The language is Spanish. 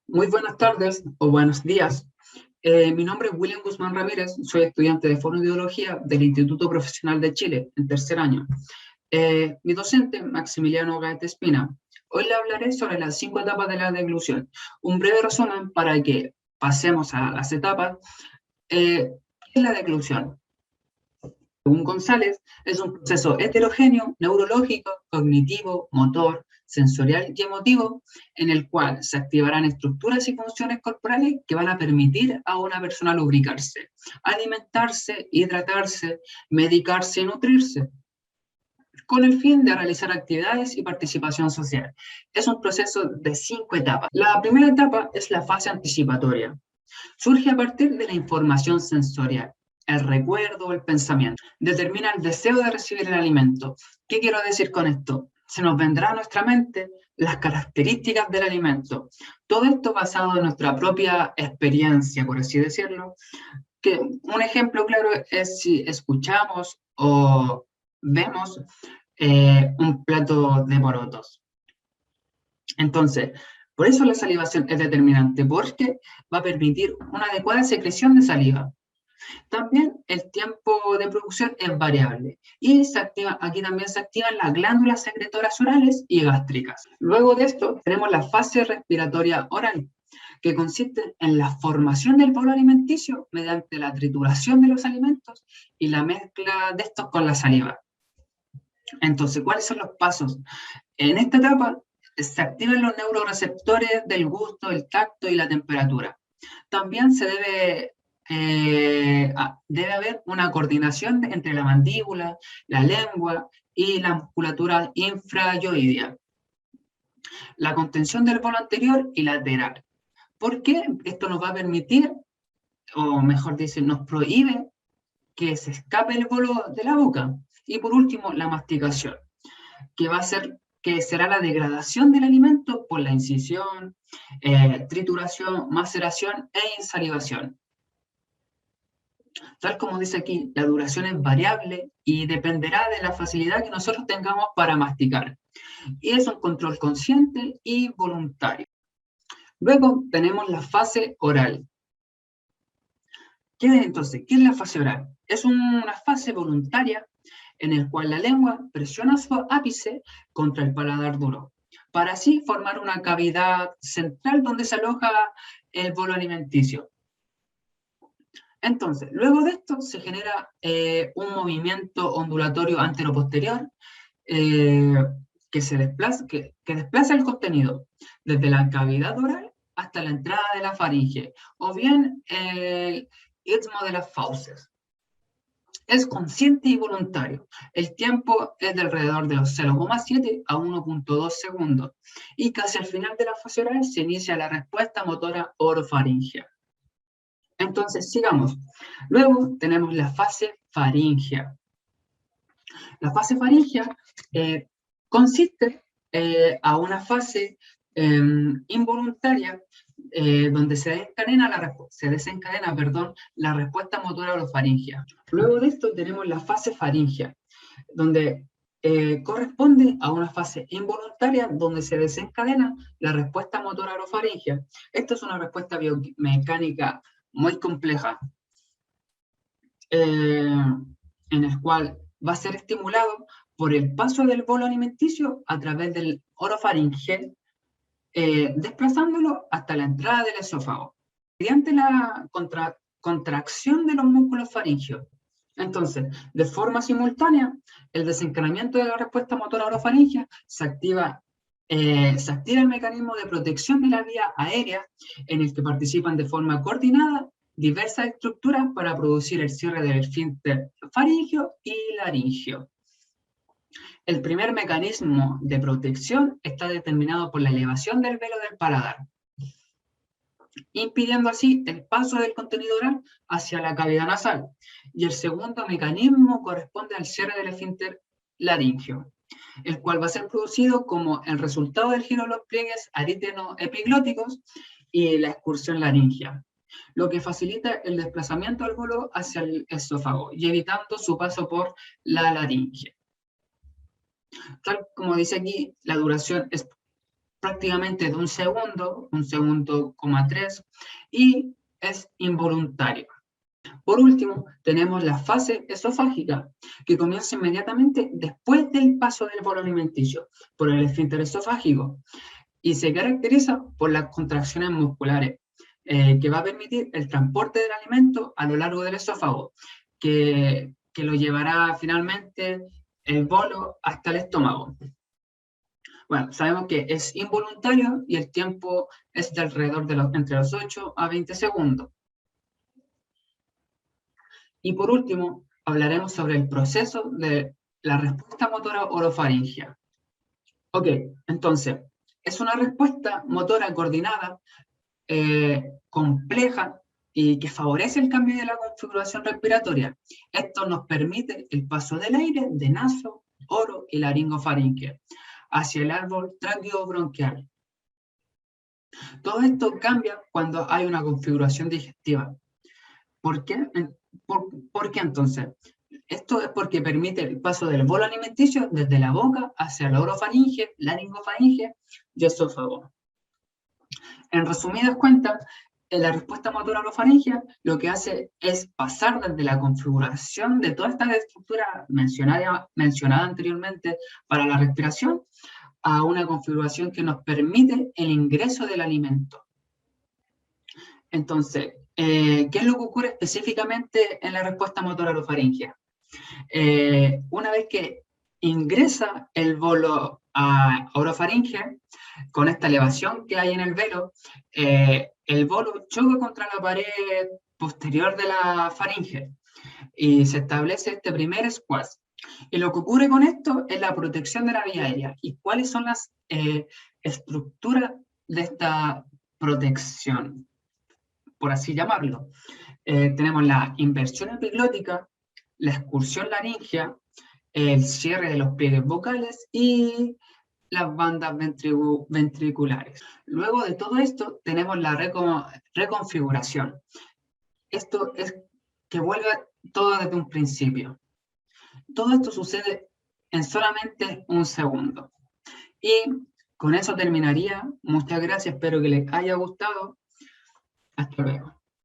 Muy buenas tardes o buenos días. Mi nombre es William Guzmán Ramírez, soy estudiante de Fonoaudiología del Instituto Profesional de Chile, en tercer año. Mi docente, Maximiliano Gaete Espina. Hoy le hablaré sobre las 5 etapas de la deglución. Un breve resumen para que pasemos a las etapas. ¿Qué es la deglución? Según González, es un proceso heterogéneo, neurológico, cognitivo, motor, sensorial y emotivo, en el cual se activarán estructuras y funciones corporales que van a permitir a una persona lubricarse, alimentarse, hidratarse, medicarse y nutrirse, con el fin de realizar actividades y participación social. Es un proceso de 5 etapas. La primera etapa es la fase anticipatoria. Surge a partir de la información sensorial, el recuerdo o el pensamiento. Determina el deseo de recibir el alimento. ¿Qué quiero decir con esto? Se nos vendrá a nuestra mente las características del alimento. Todo esto basado en nuestra propia experiencia, por así decirlo. Que un ejemplo claro es si escuchamos o vemos un plato de porotos. Entonces, por eso la salivación es determinante, porque va a permitir una adecuada secreción de saliva. También el tiempo de producción es variable y aquí también se activan las glándulas secretoras orales y gástricas. Luego de esto tenemos la fase respiratoria oral, que consiste en la formación del bolo alimenticio mediante la trituración de los alimentos y la mezcla de estos con la saliva. Entonces, ¿cuáles son los pasos? En esta etapa se activan los neuroreceptores del gusto, el tacto y la temperatura. También debe haber una coordinación entre la mandíbula, la lengua y la musculatura infrayoidea. La contención del bolo anterior y lateral. ¿Por qué? Esto nos va a permitir, o mejor dicho, nos prohíbe que se escape el bolo de la boca. Y por último, la masticación, que será la degradación del alimento por la incisión, trituración, maceración e insalivación. Tal como dice aquí, la duración es variable y dependerá de la facilidad que nosotros tengamos para masticar. Y es un control consciente y voluntario. Luego tenemos la fase oral. Entonces, ¿qué es la fase oral? Es una fase voluntaria en la cual la lengua presiona su ápice contra el paladar duro, para así formar una cavidad central donde se aloja el bolo alimenticio. Entonces, luego de esto se genera un movimiento ondulatorio anteroposterior que desplaza el contenido desde la cavidad oral hasta la entrada de la faringe, o bien el istmo de las fauces. Es consciente y voluntario. El tiempo es de alrededor de los 0,7 a 1,2 segundos. Y casi al final de la fase oral se inicia la respuesta motora orofaringea. Entonces, sigamos. Luego tenemos la fase faringea. La fase faringea consiste a una fase involuntaria donde se desencadena la respuesta motora orofaringea. Luego de esto tenemos la fase faringea, donde corresponde a una fase involuntaria donde se desencadena la respuesta motora orofaringea. Esta es una respuesta biomecánica muy compleja, en el cual va a ser estimulado por el paso del bolo alimenticio a través del orofaringe, desplazándolo hasta la entrada del esófago, mediante la contracción de los músculos faringeos. Entonces, de forma simultánea, el desencadenamiento de la respuesta motora orofaringea se activa el mecanismo de protección de la vía aérea, en el que participan de forma coordinada diversas estructuras para producir el cierre del esfínter faríngeo y laríngeo. El primer mecanismo de protección está determinado por la elevación del velo del paladar, impidiendo así el paso del contenido oral hacia la cavidad nasal. Y el segundo mecanismo corresponde al cierre del esfínter laríngeo, el cual va a ser producido como el resultado del giro de los pliegues aríteno-epiglóticos y la excursión laríngea, lo que facilita el desplazamiento del bolo hacia el esófago y evitando su paso por la laringe. Tal como dice aquí, la duración es prácticamente de un segundo, coma 3, y es involuntario. Por último, tenemos la fase esofágica, que comienza inmediatamente después del paso del bolo alimenticio, por el esfínter esofágico, y se caracteriza por las contracciones musculares, que va a permitir el transporte del alimento a lo largo del esófago, que lo llevará finalmente el bolo hasta el estómago. Bueno, sabemos que es involuntario y el tiempo es de alrededor de entre los 8 a 20 segundos. Y por último, hablaremos sobre el proceso de la respuesta motora orofaringea. Ok, entonces, es una respuesta motora coordinada, compleja y que favorece el cambio de la configuración respiratoria. Esto nos permite el paso del aire de naso, oro y laringofaringe hacia el árbol tráqueo-bronquial. Todo esto cambia cuando hay una configuración digestiva. ¿Por qué? ¿Por qué entonces? Esto es porque permite el paso del bolo alimenticio desde la boca hacia la orofaringe, laringofaringe y esófago. En resumidas cuentas, la respuesta motora orofaringea lo que hace es pasar desde la configuración de toda esta estructura mencionada anteriormente para la respiración a una configuración que nos permite el ingreso del alimento. Entonces, ¿qué es lo que ocurre específicamente en la respuesta motora orofaringea? Una vez que ingresa el bolo a orofaringe, con esta elevación que hay en el velo, el bolo choca contra la pared posterior de la faringe y se establece este primer squash. Y lo que ocurre con esto es la protección de la vía aérea. ¿Y cuáles son las estructuras de esta protección, por así llamarlo? Tenemos la inversión epiglótica, la excursión laringea, el cierre de los pliegues vocales y las bandas ventriculares. Luego de todo esto tenemos la reconfiguración. Esto es que vuelve todo desde un principio. Todo esto sucede en solamente un segundo. Y con eso terminaría. Muchas gracias, espero que les haya gustado. Hasta luego.